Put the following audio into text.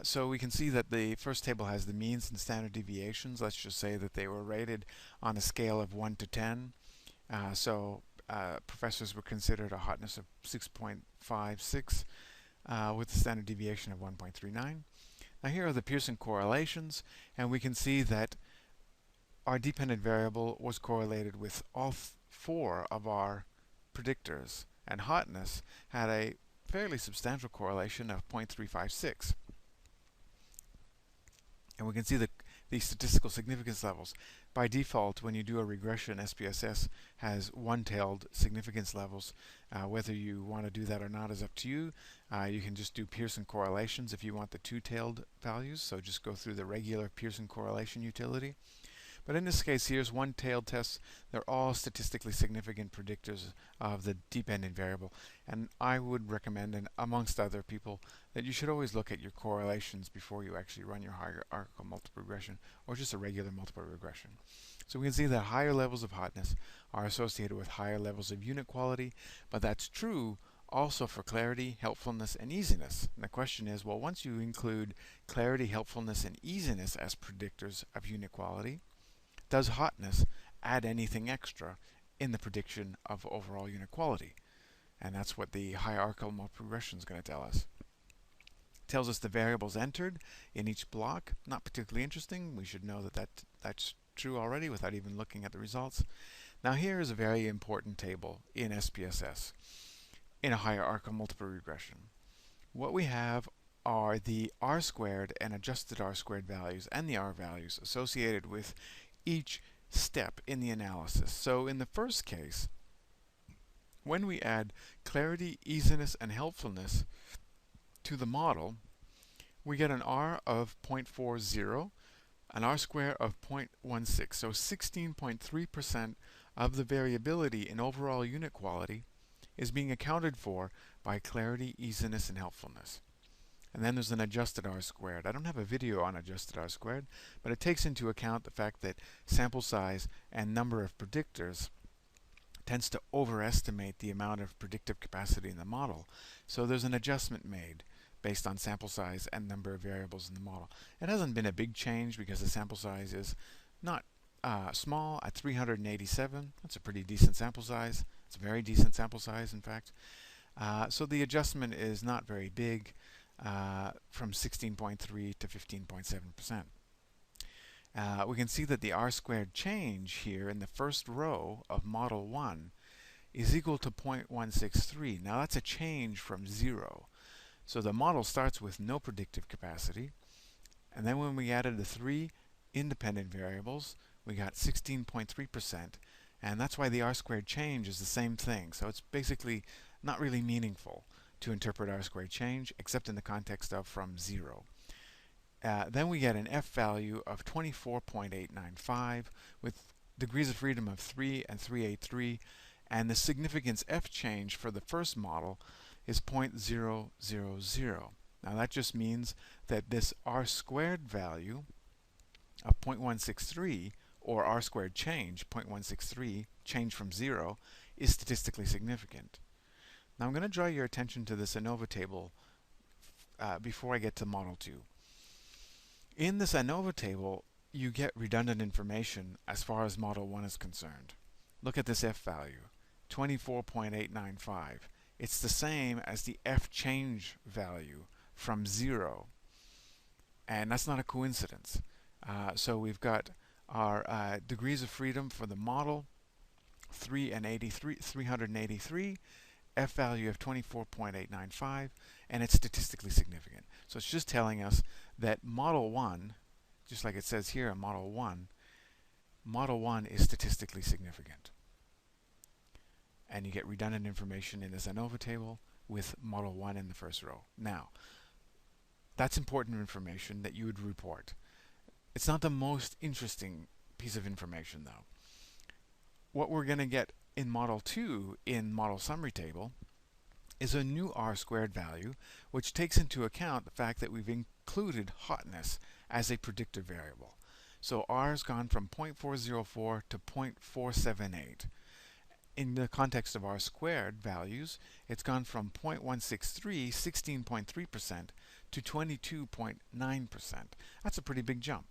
So we can see that the first table has the means and standard deviations. Let's just say that they were rated on a scale of 1 to 10. Professors were considered a hotness of 6.56 with a standard deviation of 1.39. Now here are the Pearson correlations, and we can see that our dependent variable was correlated with all four of our predictors, and hotness had a fairly substantial correlation of 0.356. And we can see the statistical significance levels. By default, when you do a regression, SPSS has one-tailed significance levels. Whether you want to do that or not is up to you. You can just do Pearson correlations if you want the two-tailed values, so just go through the regular Pearson correlation utility. But in this case, here's one-tailed tests. They're all statistically significant predictors of the dependent variable. And I would recommend, and amongst other people, that you should always look at your correlations before you actually run your hierarchical multiple regression or just a regular multiple regression. So we can see that higher levels of hotness are associated with higher levels of unit quality, but that's true also for clarity, helpfulness, and easiness. And the question is, well, once you include clarity, helpfulness, and easiness as predictors of unit quality, does hotness add anything extra in the prediction of overall unit quality? And that's what the hierarchical multiple regression is going to tell us. It tells us the variables entered in each block. Not particularly interesting. We should know that that's true already without even looking at the results. Now here is a very important table in SPSS in a hierarchical multiple regression. What we have are the R squared and adjusted R squared values and the R values associated with each step in the analysis. So in the first case, when we add clarity, easiness, and helpfulness to the model, we get an R of 0.40, an R square of 0.16. So 16.3% of the variability in overall unit quality is being accounted for by clarity, easiness, and helpfulness. And then there's an adjusted R squared. I don't have a video on adjusted R squared, but it takes into account the fact that sample size and number of predictors tends to overestimate the amount of predictive capacity in the model. So there's an adjustment made based on sample size and number of variables in the model. It hasn't been a big change because the sample size is not small at 387. That's a pretty decent sample size. It's a very decent sample size, in fact. So the adjustment is not very big. From 16.3 to 15.7%. We can see that the R squared change here in the first row of model 1 is equal to 0.163. Now that's a change from 0. So the model starts with no predictive capacity, and then when we added the 3 independent variables, we got 16.3%, and that's why the R squared change is the same thing. So it's basically not really meaningful to interpret R squared change, except in the context of from 0. Then we get an F value of 24.895 with degrees of freedom of 3 and 383, and the significance F change for the first model is 0.000. Now that just means that this R squared value of 0.163, or R squared change, 0.163, change from 0, is statistically significant. Now I'm going to draw your attention to this ANOVA table before I get to Model 2. In this ANOVA table, you get redundant information as far as Model 1 is concerned. Look at this F value, 24.895. It's the same as the F change value from 0. And that's not a coincidence. So we've got our degrees of freedom for the model, 383, F value of 24.895, and it's statistically significant. So it's just telling us that Model 1, just like it says here in Model 1 is statistically significant. And you get redundant information in this ANOVA table with Model 1 in the first row. Now, that's important information that you would report. It's not the most interesting piece of information, though. What we're going to get in Model 2 in Model Summary Table is a new R squared value, which takes into account the fact that we've included hotness as a predictor variable. So R has gone from 0.404 to 0.478. In the context of R squared values, it's gone from 0.163, 16.3%, to 22.9%. That's a pretty big jump.